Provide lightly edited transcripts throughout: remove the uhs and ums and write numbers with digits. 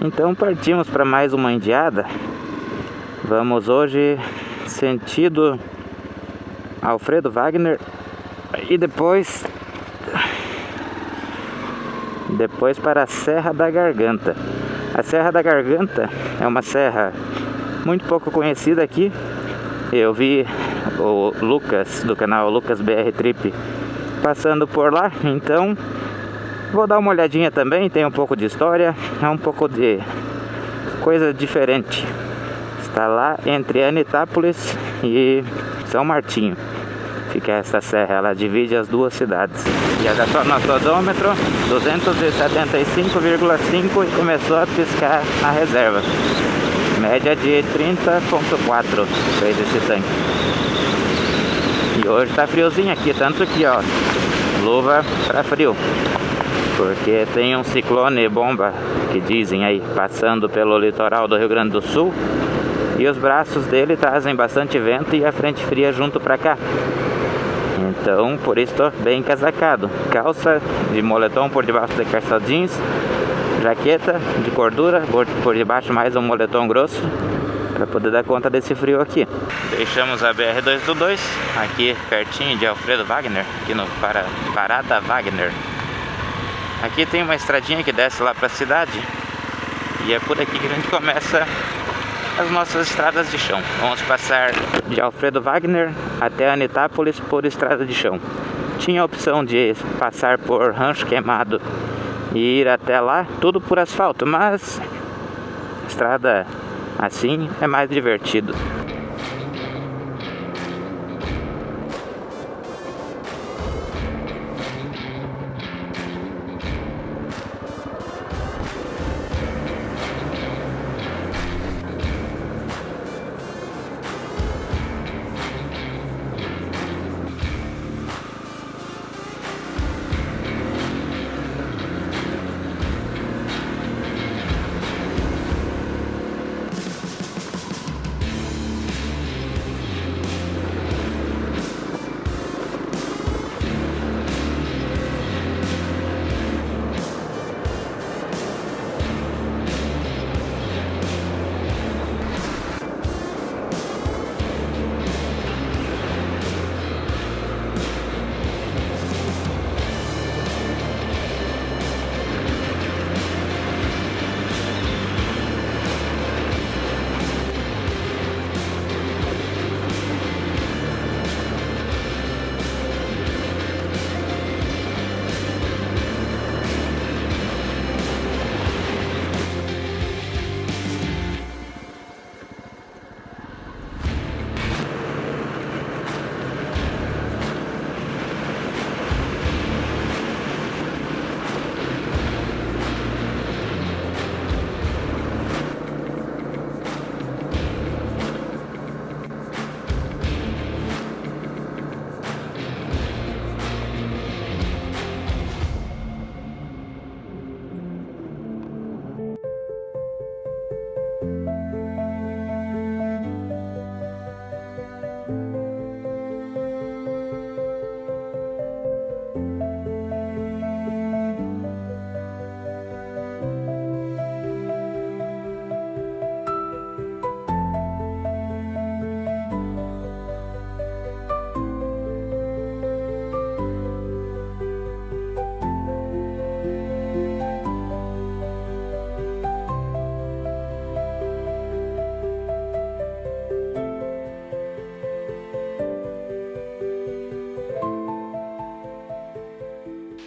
Então partimos para mais uma indiada. Vamos hoje sentido Alfredo Wagner e depois para a Serra da Garganta. A Serra da Garganta é uma serra muito pouco conhecida aqui. Eu vi o Lucas do canal Lucas BR Trip passando por lá, então vou dar uma olhadinha também. Tem um pouco de história, é um pouco de coisa diferente. Está lá entre Anitápolis e São Martinho. Fica essa serra, ela divide as duas cidades. E olha só nosso odômetro, 275,5 e começou a piscar a reserva. Média de 30,4 fez esse tanque. E hoje tá friozinho aqui, tanto que ó, luva para frio. Porque tem um ciclone bomba, que dizem aí, passando pelo litoral do Rio Grande do Sul. E os braços dele trazem bastante vento e a frente fria junto para cá. Então, por isso estou bem encasacado. Calça de moletom por debaixo de calça jeans. Jaqueta de cordura, por debaixo mais um moletom grosso. Para poder dar conta desse frio aqui. Deixamos a BR-222 aqui pertinho de Alfredo Wagner. Aqui no Parada Wagner. Aqui tem uma estradinha que desce lá para a cidade. E é por aqui que a gente começa as nossas estradas de chão. Vamos passar de Alfredo Wagner até Anitápolis por estrada de chão. Tinha a opção de passar por Rancho Queimado e ir até lá, tudo por asfalto, mas estrada assim é mais divertido.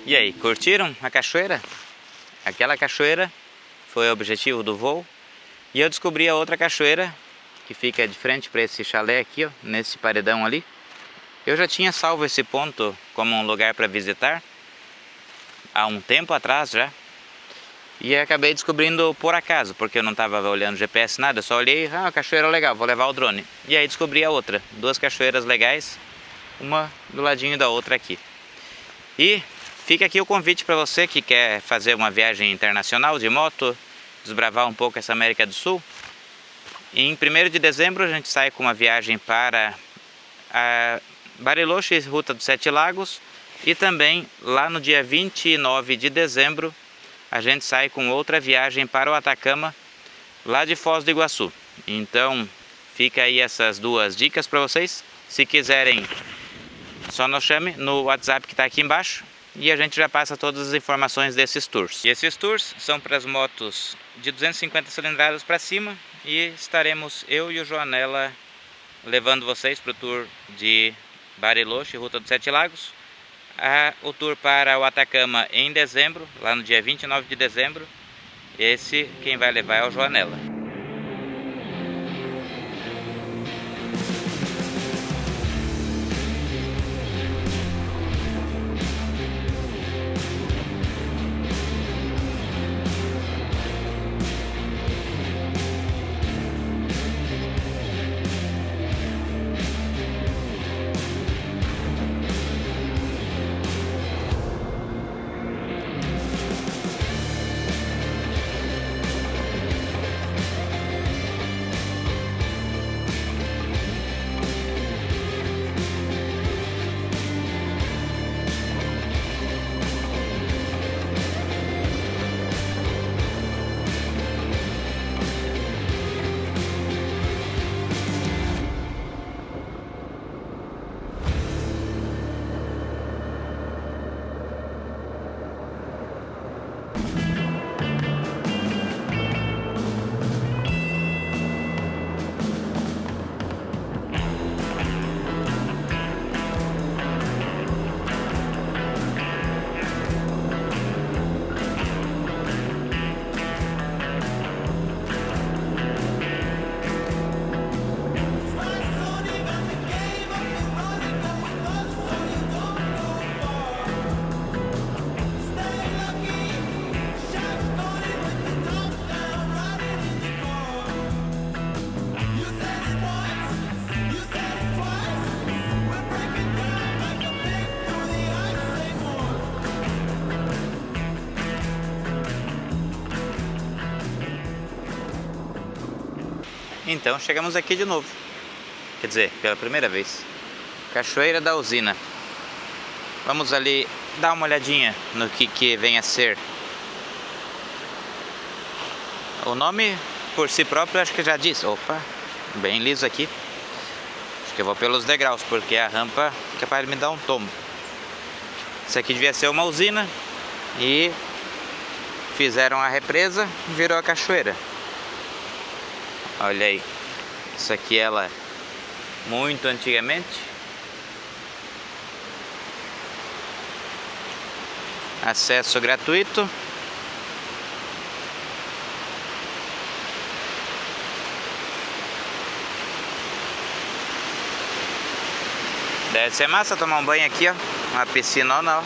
E aí, curtiram a cachoeira? Aquela cachoeira foi o objetivo do voo. E eu descobri a outra cachoeira que fica de frente para esse chalé aqui, ó, nesse paredão ali. Eu já tinha salvo esse ponto como um lugar para visitar há um tempo atrás já. E acabei descobrindo por acaso, porque eu não estava olhando GPS nada, eu só olhei, cachoeira legal, vou levar o drone. E aí descobri a outra, duas cachoeiras legais, uma do ladinho da outra aqui. E fica aqui o convite para você que quer fazer uma viagem internacional de moto, desbravar um pouco essa América do Sul. Em 1º de dezembro a gente sai com uma viagem para a Bariloche, Ruta dos Sete Lagos, e também lá no dia 29 de dezembro a gente sai com outra viagem para o Atacama, lá de Foz do Iguaçu. Então fica aí essas duas dicas para vocês. Se quiserem, só nos chame no WhatsApp que está aqui embaixo e a gente já passa todas as informações desses tours. E esses tours são para as motos de 250 cilindradas para cima, e estaremos eu e o Joanella levando vocês para o tour de Bariloche, Ruta dos Sete Lagos. O tour para o Atacama em dezembro, lá no dia 29 de dezembro. Esse quem vai levar é o Joanella. Então chegamos aqui de novo, quer dizer, pela primeira vez. Cachoeira da Usina. Vamos ali dar uma olhadinha no que vem a ser. O nome por si próprio acho que já diz. Opa, bem liso aqui. Acho que eu vou pelos degraus, porque a rampa é capaz de me dar um tombo. Isso aqui devia ser uma usina e fizeram a represa e virou a cachoeira. Olha aí, isso aqui ela muito antigamente. Acesso gratuito. Deve ser massa tomar um banho aqui, ó. Uma piscinona, ó.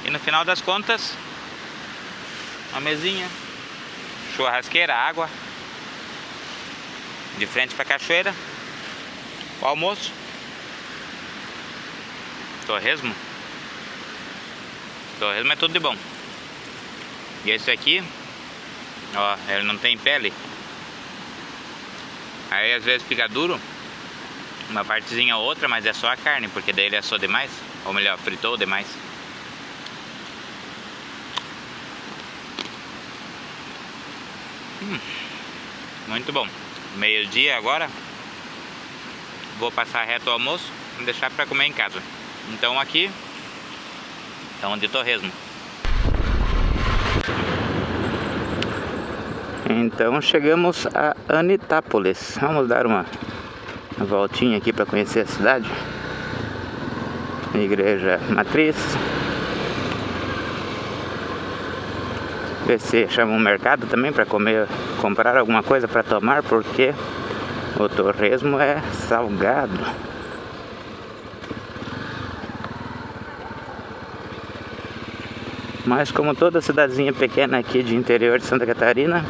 E no final das contas, uma mesinha, churrasqueira, água, de frente para a cachoeira, o almoço, torresmo é tudo de bom. E esse aqui, ó, ele não tem pele, aí às vezes fica duro, uma partezinha ou outra, mas é só a carne, porque daí ele assou demais, ou melhor, fritou demais. Muito bom. Meio-dia agora. Vou passar reto ao almoço e deixar para comer em casa. Então aqui estamos de torresmo. Então chegamos a Anitápolis. Vamos dar uma voltinha aqui para conhecer a cidade. Igreja Matriz. Ver se chama um mercado também para comer, comprar alguma coisa para tomar, porque o torresmo é salgado. Mas como toda cidadezinha pequena aqui de interior de Santa Catarina,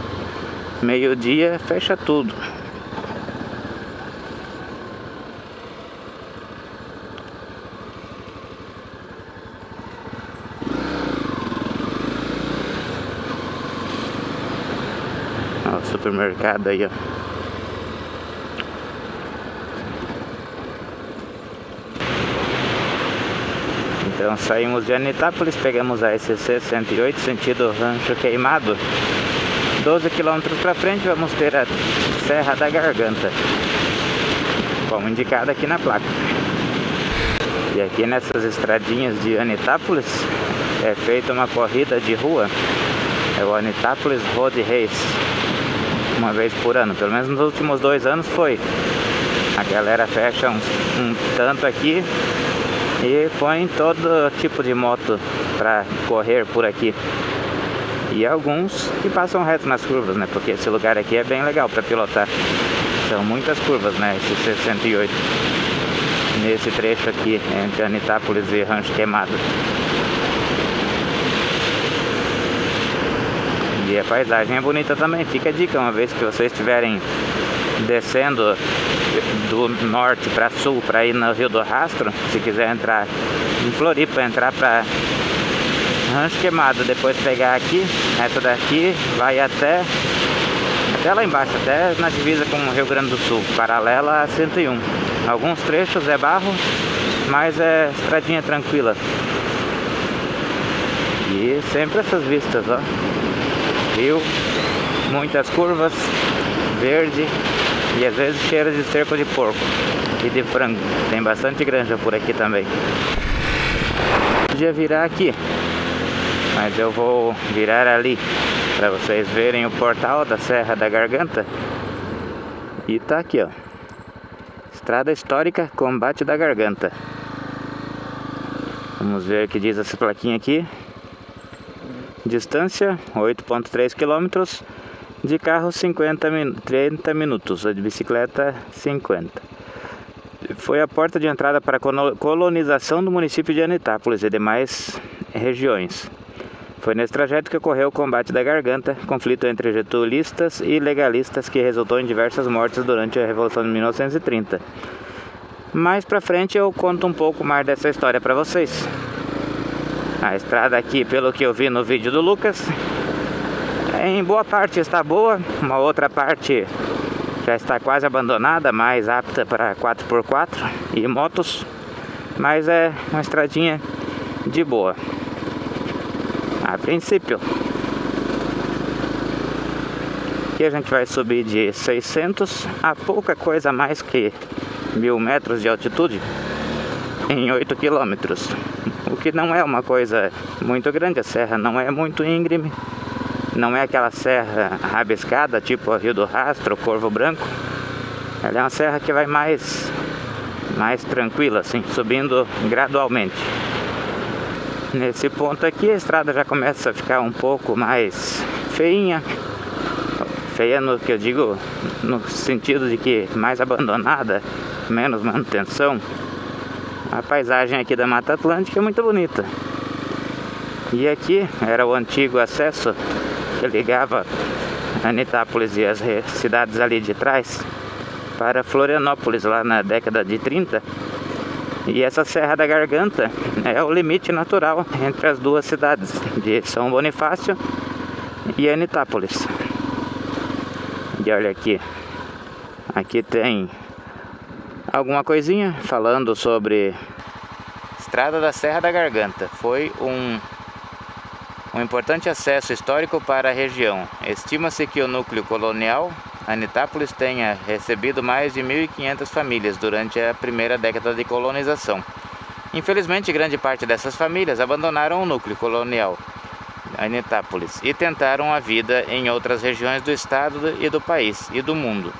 meio-dia fecha tudo. Ó, o supermercado aí, ó. Então saímos de Anitápolis, pegamos a SC 108, sentido Rancho Queimado. 12 km para frente vamos ter a Serra da Garganta, como indicado aqui na placa. E aqui nessas estradinhas de Anitápolis é feita uma corrida de rua, é o Anitápolis Road Race, uma vez por ano, pelo menos nos últimos 2 anos foi. A galera fecha um tanto aqui e põe todo tipo de moto para correr por aqui. E alguns que passam reto nas curvas, né? Porque esse lugar aqui é bem legal para pilotar. São muitas curvas, né? Esse 68. Nesse trecho aqui, entre Anitápolis e Rancho Queimado. E a paisagem é bonita também. Fica a dica, uma vez que vocês estiverem descendo do norte para sul para ir no Rio do Rastro, se quiser entrar em Floripa, entrar para Rancho Queimado, depois pegar aqui, essa daqui vai até lá embaixo, até na divisa com o Rio Grande do Sul, paralela a 101. Alguns trechos é barro, mas é estradinha tranquila. E sempre essas vistas, ó. Rio, muitas curvas, verde e às vezes cheiro de esterco de porco e de frango. Tem bastante granja por aqui também. Podia virar aqui, mas eu vou virar ali para vocês verem o portal da Serra da Garganta. E tá aqui, ó, Estrada Histórica Combate da Garganta. Vamos ver o que diz essa plaquinha aqui. Distância 8,3 km, de carro 30 minutos, de bicicleta 50. Foi a porta de entrada para a colonização do município de Anitápolis e demais regiões. Foi nesse trajeto que ocorreu o combate da Garganta, conflito entre getulistas e legalistas que resultou em diversas mortes durante a Revolução de 1930. Mais pra frente eu conto um pouco mais dessa história para vocês. A estrada aqui, pelo que eu vi no vídeo do Lucas, em boa parte está boa, uma outra parte já está quase abandonada, mais apta para 4x4 e motos, mas é uma estradinha de boa, a princípio. Aqui a gente vai subir de 600 a pouca coisa mais que 1000 metros de altitude em 8 quilômetros. O que não é uma coisa muito grande, a serra não é muito íngreme, não é aquela serra rabiscada, tipo a Rio do Rastro, Corvo Branco. Ela é uma serra que vai mais tranquila, assim, subindo gradualmente. Nesse ponto aqui a estrada já começa a ficar um pouco mais feinha. Feia no que eu digo, no sentido de que mais abandonada, menos manutenção. A paisagem aqui da Mata Atlântica é muito bonita. E aqui era o antigo acesso que ligava Anitápolis e as cidades ali de trás para Florianópolis, lá na década de 30. E essa Serra da Garganta é o limite natural entre as duas cidades, de São Bonifácio e Anitápolis. E olha aqui, aqui tem alguma coisinha falando sobre Estrada da Serra da Garganta. Foi um importante acesso histórico para a região. Estima-se que o núcleo colonial Anitápolis tenha recebido mais de 1.500 famílias durante a primeira década de colonização. Infelizmente, grande parte dessas famílias abandonaram o núcleo colonial Anitápolis e tentaram a vida em outras regiões do estado e do país e do mundo.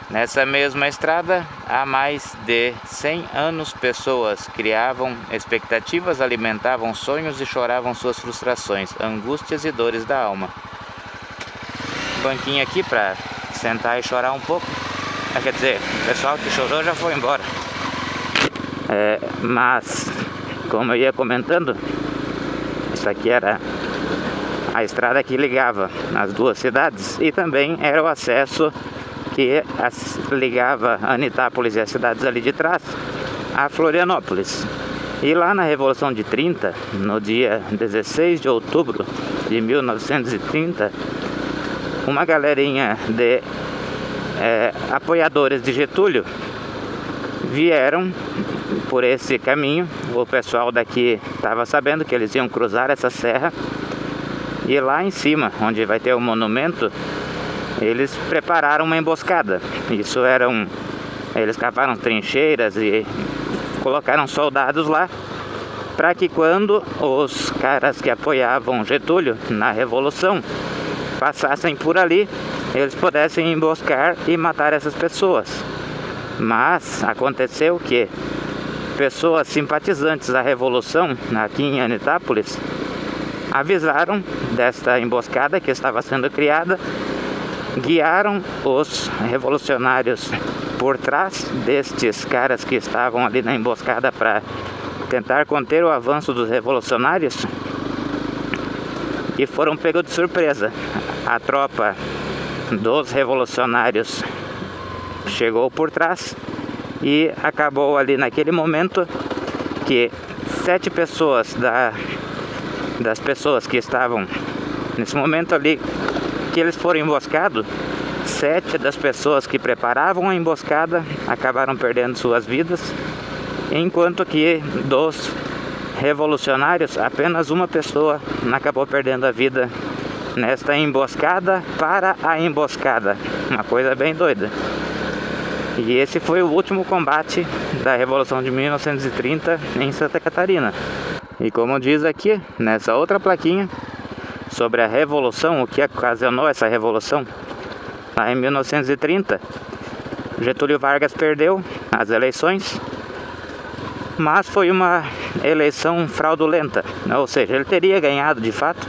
Nessa mesma estrada, há mais de 100 anos, pessoas criavam expectativas, alimentavam sonhos e choravam suas frustrações, angústias e dores da alma. Banquinho aqui para sentar e chorar um pouco. Quer dizer, o pessoal que chorou já foi embora. Mas, como eu ia comentando, isso aqui era a estrada que ligava as duas cidades e também era o acesso que ligava Anitápolis e as cidades ali de trás a Florianópolis. E lá na Revolução de 30, no dia 16 de outubro de 1930, uma galerinha de apoiadores de Getúlio vieram por esse caminho, o pessoal daqui estava sabendo que eles iam cruzar essa serra. E lá em cima, onde vai ter o monumento, eles prepararam uma emboscada. Eles cavaram trincheiras e colocaram soldados lá, para que quando os caras que apoiavam Getúlio na Revolução passassem por ali, eles pudessem emboscar e matar essas pessoas. Mas aconteceu que pessoas simpatizantes da Revolução aqui em Anitápolis avisaram desta emboscada que estava sendo criada, guiaram os revolucionários por trás destes caras que estavam ali na emboscada para tentar conter o avanço dos revolucionários, e foram pegos de surpresa. A tropa dos revolucionários chegou por trás e acabou ali naquele momento que 7 pessoas das pessoas que estavam nesse momento ali que eles foram emboscados, 7 das pessoas que preparavam a emboscada acabaram perdendo suas vidas, enquanto que dos revolucionários apenas uma pessoa acabou perdendo a vida nesta emboscada para a emboscada. Uma coisa bem doida. E esse foi o último combate da Revolução de 1930 em Santa Catarina. E como diz aqui nessa outra plaquinha sobre a revolução, o que ocasionou essa revolução, lá em 1930 Getúlio Vargas perdeu as eleições, mas foi uma eleição fraudulenta, ou seja, ele teria ganhado de fato,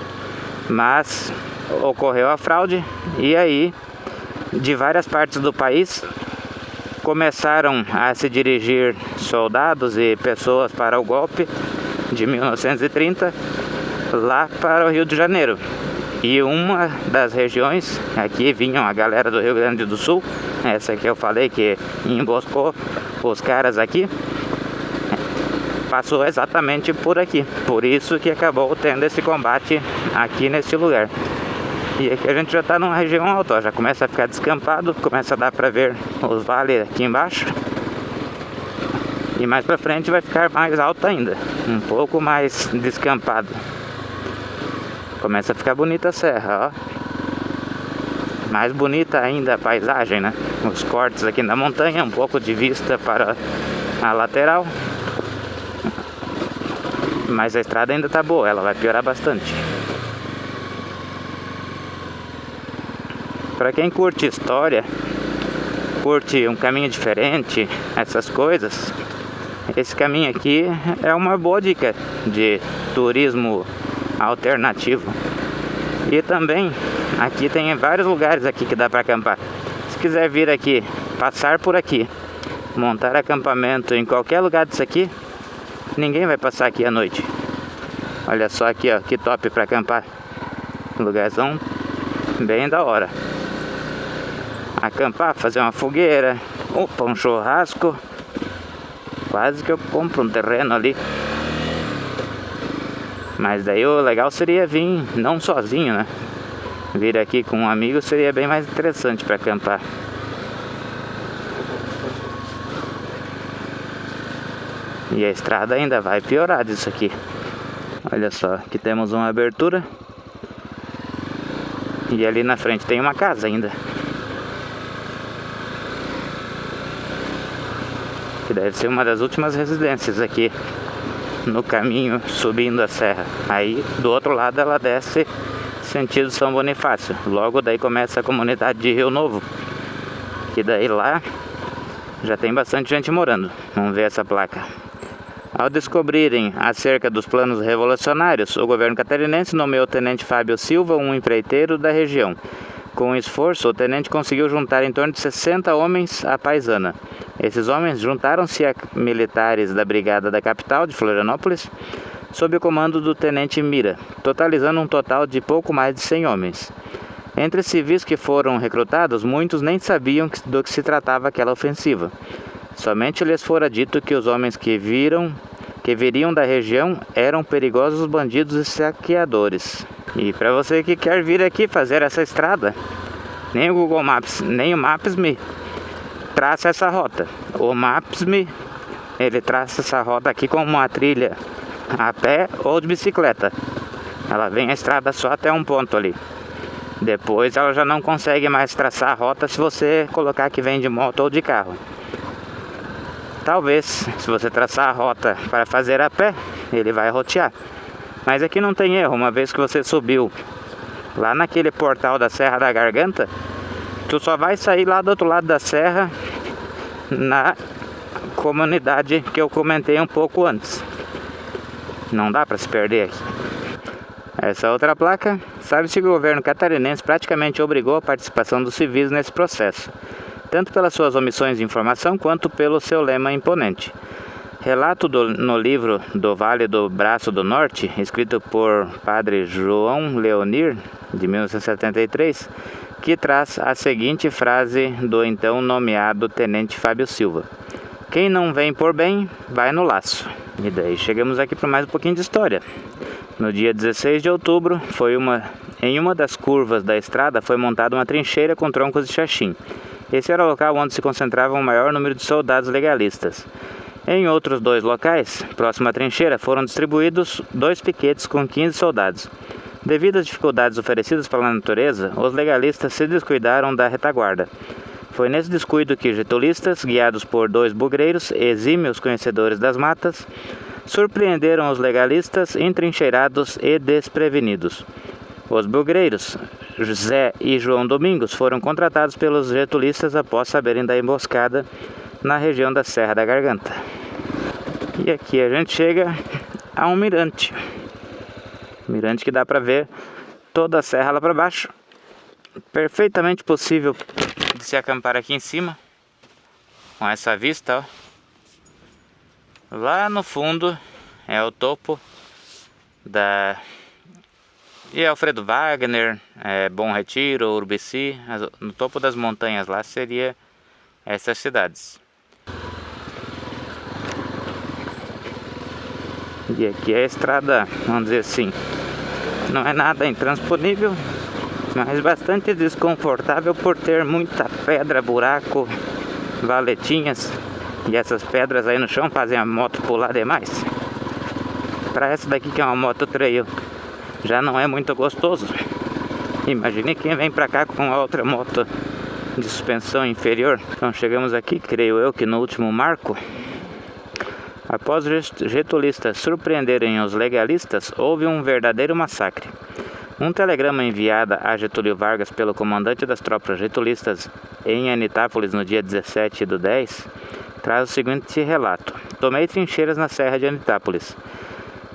mas ocorreu a fraude. E aí, de várias partes do país, começaram a se dirigir soldados e pessoas para o golpe de 1930 lá para o Rio de Janeiro. E uma das regiões, aqui vinham a galera do Rio Grande do Sul, essa que eu falei que emboscou os caras aqui, passou exatamente por aqui. Por isso que acabou tendo esse combate aqui nesse lugar. E aqui a gente já está numa região alta, ó, já começa a ficar descampado, começa a dar para ver os vales aqui embaixo. E mais para frente vai ficar mais alto ainda, um pouco mais descampado. Começa a ficar bonita a serra, ó. Mais bonita ainda a paisagem, né? Os cortes aqui na montanha, um pouco de vista para a lateral. Mas a estrada ainda tá boa, ela vai piorar bastante. Para quem curte história, curte um caminho diferente, essas coisas, esse caminho aqui é uma boa dica de turismo alternativo. E também aqui tem vários lugares aqui que dá para acampar. Se quiser vir aqui, passar por aqui, montar acampamento em qualquer lugar disso aqui, ninguém vai passar aqui à noite. Olha só aqui, ó, que top para acampar. Lugarzão bem da hora. Acampar, fazer uma fogueira, opa, um churrasco. Quase que eu compro um terreno ali. Mas daí o legal seria vir não sozinho, né? Vir aqui com um amigo seria bem mais interessante para acampar. E a estrada ainda vai piorar disso aqui. Olha só, aqui temos uma abertura. E ali na frente tem uma casa ainda, que deve ser uma das últimas residências aqui no caminho subindo a serra. Aí do outro lado ela desce sentido São Bonifácio. Logo daí começa a comunidade de Rio Novo, que daí lá já tem bastante gente morando. Vamos ver essa placa. Ao descobrirem acerca dos planos revolucionários, o governo catarinense nomeou o tenente Fábio Silva um empreiteiro da região. Com esforço, o tenente conseguiu juntar em torno de 60 homens à paisana. Esses homens juntaram-se a militares da Brigada da Capital, de Florianópolis, sob o comando do tenente Mira, totalizando um total de pouco mais de 100 homens. Entre os civis que foram recrutados, muitos nem sabiam do que se tratava aquela ofensiva. Somente lhes fora dito que os homens que viriam da região eram perigosos bandidos e saqueadores. E para você que quer vir aqui fazer essa estrada, nem o Google Maps, nem o Maps.me traça essa rota. O Maps.me ele traça essa rota aqui como uma trilha a pé ou de bicicleta. Ela vem a estrada só até um ponto ali. Depois ela já não consegue mais traçar a rota se você colocar que vem de moto ou de carro. Talvez, se você traçar a rota para fazer a pé, ele vai rotear. Mas aqui não tem erro, uma vez que você subiu lá naquele portal da Serra da Garganta, tu só vai sair lá do outro lado da serra, na comunidade que eu comentei um pouco antes. Não dá para se perder aqui. Essa outra placa, sabe-se que o governo catarinense praticamente obrigou a participação dos civis nesse processo, tanto pelas suas omissões de informação quanto pelo seu lema imponente. Relato no livro Do Vale do Braço do Norte, escrito por Padre João Leonir, de 1973, que traz a seguinte frase do então nomeado Tenente Fábio Silva: quem não vem por bem, vai no laço. E daí chegamos aqui para mais um pouquinho de história. No dia 16 de outubro, em uma das curvas da estrada foi montada uma trincheira com troncos de xaxim. Esse era o local onde se concentrava o maior número de soldados legalistas. Em outros 2 locais, próximo à trincheira, foram distribuídos 2 piquetes com 15 soldados. Devido às dificuldades oferecidas pela natureza, os legalistas se descuidaram da retaguarda. Foi nesse descuido que getulistas, guiados por 2 bugreiros, exímios conhecedores das matas, surpreenderam os legalistas entrincheirados e desprevenidos. Os bugreiros, José e João Domingos, foram contratados pelos getulistas após saberem da emboscada na região da Serra da Garganta. E aqui a gente chega a um mirante. Mirante que dá para ver toda a serra lá para baixo. Perfeitamente possível de se acampar aqui em cima, com essa vista, ó. Lá no fundo é o topo da Alfredo Wagner, Bom Retiro, Urubici. No topo das montanhas lá seria essas cidades. E aqui é a estrada, vamos dizer assim, não é nada intransponível, mas bastante desconfortável por ter muita pedra, buraco, valetinhas. E essas pedras aí no chão fazem a moto pular demais. Para essa daqui que é uma moto trail, já não é muito gostoso. Imagine quem vem para cá com a outra moto de suspensão inferior. Então chegamos aqui, creio eu que no último marco. Após os getulistas surpreenderem os legalistas, houve um verdadeiro massacre. Um telegrama enviado a Getúlio Vargas pelo comandante das tropas getulistas em Anitápolis no dia 17/10 traz o seguinte relato: tomei trincheiras na serra de Anitápolis,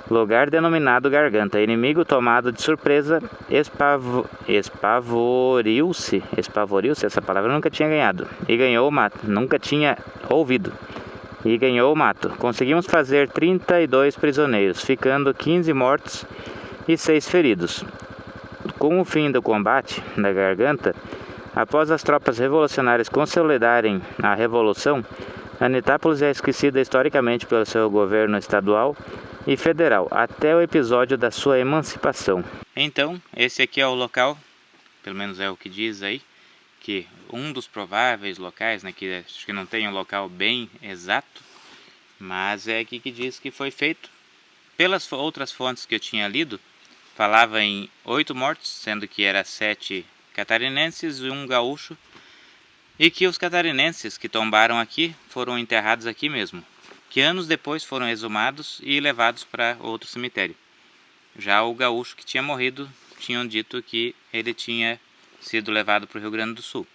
lugar denominado Garganta. Inimigo tomado de surpresa espavoriu-se, essa palavra eu nunca tinha ganhado, e ganhou o mato, nunca tinha ouvido, e ganhou o mato. Conseguimos fazer 32 prisioneiros, ficando 15 mortos e 6 feridos. Com o fim do combate na Garganta, após as tropas revolucionárias consolidarem a revolução, Anitápolis é esquecida historicamente pelo seu governo estadual e federal, até o episódio da sua emancipação. Então, esse aqui é o local, pelo menos é o que diz aí, que um dos prováveis locais, né, que acho que não tem um local bem exato, mas é aqui que diz que foi feito. Pelas outras fontes que eu tinha lido, falava em 8 mortos, sendo que era 7 catarinenses e 1 gaúcho, e que os catarinenses que tombaram aqui foram enterrados aqui mesmo, que anos depois foram exumados e levados para outro cemitério. Já o gaúcho que tinha morrido, tinham dito que ele tinha sido levado para o Rio Grande do Sul.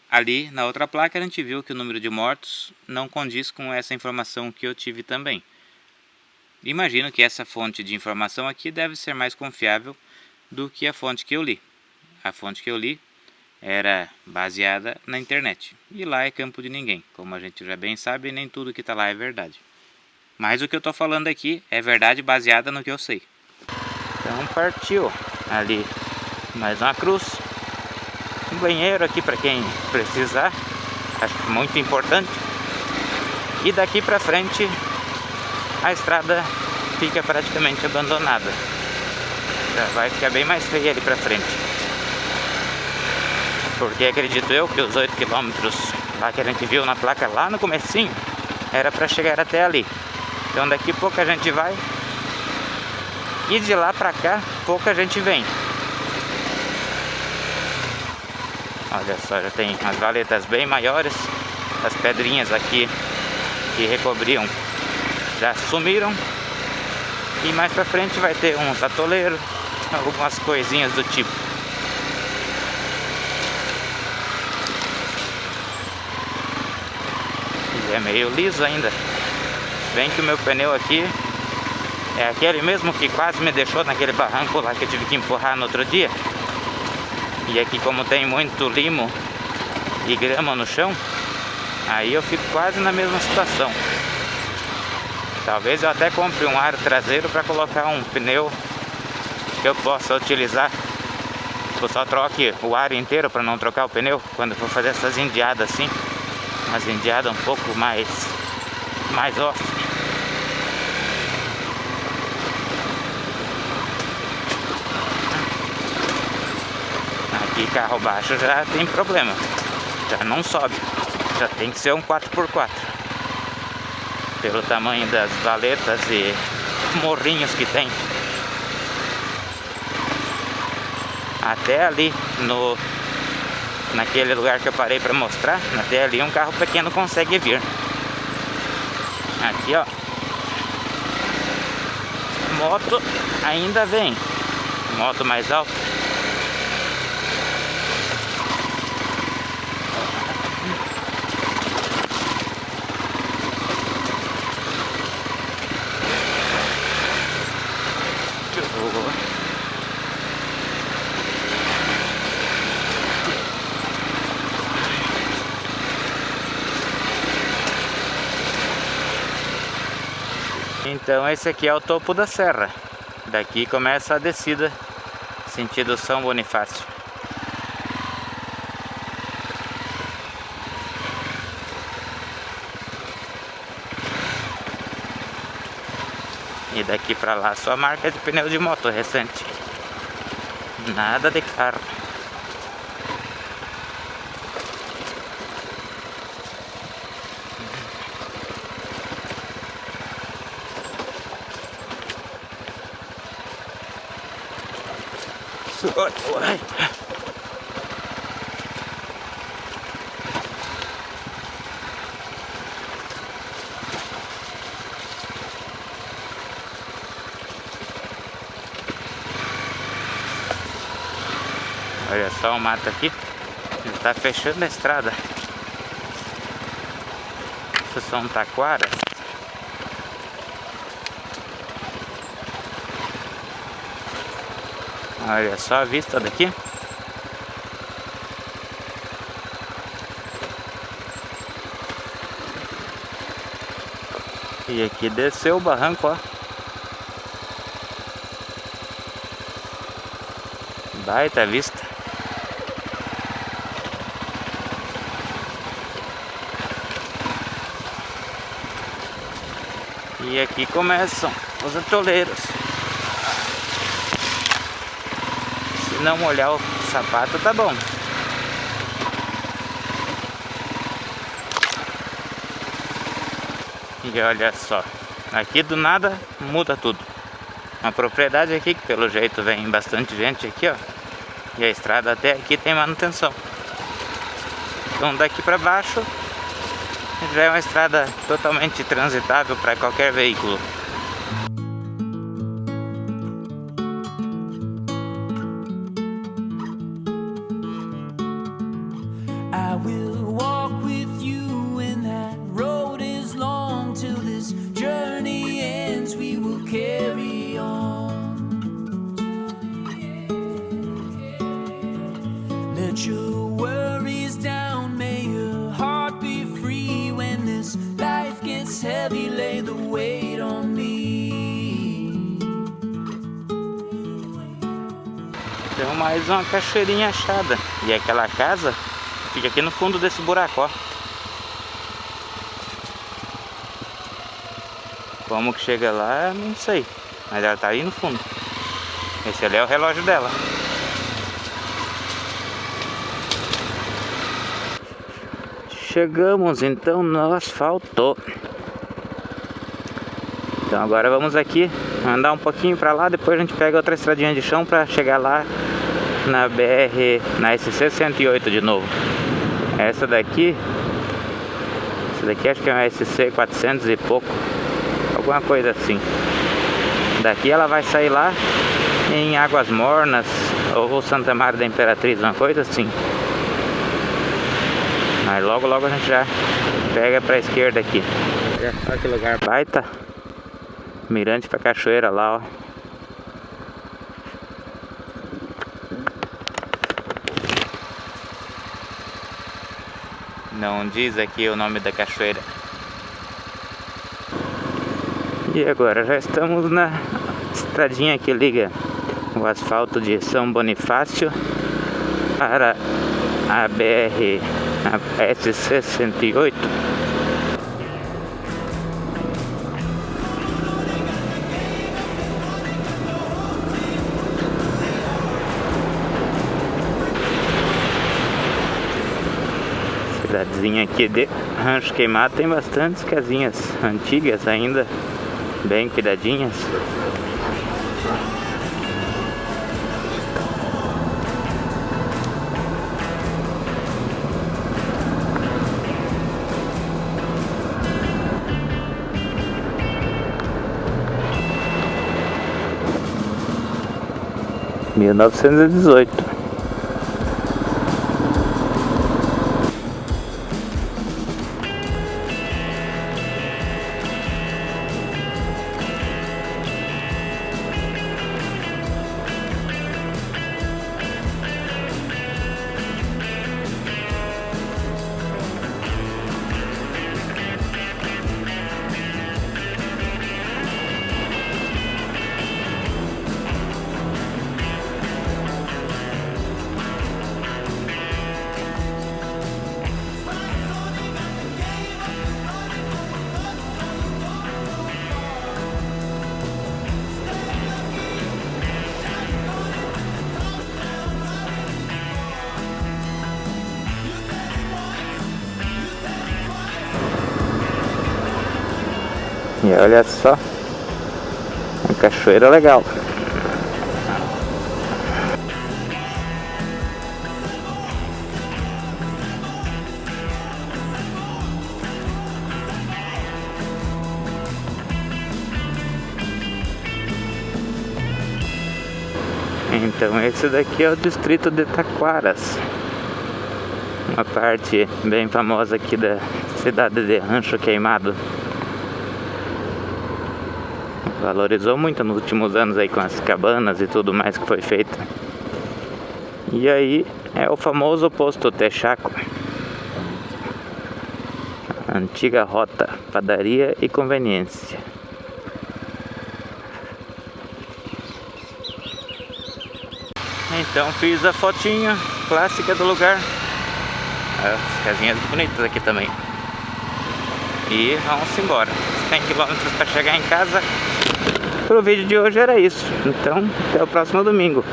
Ali, na outra placa, a gente viu que o número de mortos não condiz com essa informação que eu tive também. Imagino que essa fonte de informação aqui deve ser mais confiável do que a fonte que eu li. A fonte que eu li era baseada na internet. E lá é campo de ninguém. Como a gente já bem sabe, nem tudo que está lá é verdade. Mas o que eu estou falando aqui é verdade baseada no que eu sei. Então partiu ali mais uma cruz. Um banheiro aqui para quem precisar. Acho que muito importante. E daqui para frente a estrada fica praticamente abandonada. Já vai ficar bem mais feia ali para frente. Porque acredito eu que os 8 km lá que a gente viu na placa lá no comecinho era para chegar até ali. Então daqui pouca gente vai e de lá pra cá pouca gente vem. Olha só, já tem as valetas bem maiores. As pedrinhas aqui que recobriam já sumiram. E mais pra frente vai ter uns atoleiros, algumas coisinhas do tipo. E é meio liso ainda. Bem que o meu pneu aqui é aquele mesmo que quase me deixou naquele barranco lá que eu tive que empurrar no outro dia. E aqui, como tem muito limo e grama no chão, aí eu fico quase na mesma situação. Talvez eu até compre um aro traseiro para colocar um pneu que eu possa utilizar. Eu só troque o aro inteiro para não trocar o pneu quando for fazer essas indiadas assim. Umas indiadas um pouco mais off. Aqui carro baixo já tem problema, já não sobe, já tem que ser um 4x4 pelo tamanho das valetas e morrinhos que tem. Até ali naquele lugar que eu parei para mostrar, até ali um carro pequeno consegue vir. Aqui ó, moto ainda vem, moto mais alta. Então esse aqui é o topo da serra. Daqui começa a descida sentido São Bonifácio. E daqui pra lá só marca de pneu de moto recente, nada de carro. Olha só o mato aqui, ele tá fechando a estrada. Essas são taquaras. Olha só a vista daqui. E aqui desceu o barranco, ó. Baita vista. E aqui começam os atoleiros. Se não molhar o sapato, tá bom. E olha só, aqui do nada muda tudo. Uma propriedade aqui que pelo jeito vem bastante gente aqui, ó. E a estrada até aqui tem manutenção. Então daqui pra baixo já é uma estrada totalmente transitável para qualquer veículo. I will walk with you and that road is long till this journey ends. We will carry on. Let your worries down, may your heart be free. When this life gets heavy, lay the weight on me. Tem mais uma cachoeirinha achada. E aquela casa fica aqui no fundo desse buraco, ó. Como que chega lá, não sei. Mas ela tá aí no fundo. Esse ali é o relógio dela. Chegamos então no asfalto. Então agora vamos aqui andar um pouquinho pra lá, depois a gente pega outra estradinha de chão pra chegar lá na BR, na SC 108 de novo. Essa daqui acho que é uma SC 400 e pouco, alguma coisa assim. Daqui ela vai sair lá em Águas Mornas ou Santa Maria da Imperatriz, uma coisa assim. Mas logo logo a gente já pega pra esquerda aqui. Olha que lugar baita. Mirante pra cachoeira lá, ó. Não diz aqui o nome da cachoeira. E agora já estamos na estradinha que liga o asfalto de São Bonifácio para a BR, a SC 108. Cidadezinha aqui de Rancho Queimado, tem bastantes casinhas antigas ainda, bem cuidadinhas. Em 1918. E olha só, uma cachoeira legal. Então esse daqui é o distrito de Taquaras, uma parte bem famosa aqui da cidade de Rancho Queimado. Valorizou muito nos últimos anos aí com as cabanas e tudo mais que foi feito. E aí é o famoso posto Texaco, antiga rota, padaria e conveniência. Então fiz a fotinha clássica do lugar. As casinhas bonitas aqui também. E vamos embora. 100 km para chegar em casa. Pro vídeo de hoje era isso. Então até o próximo domingo.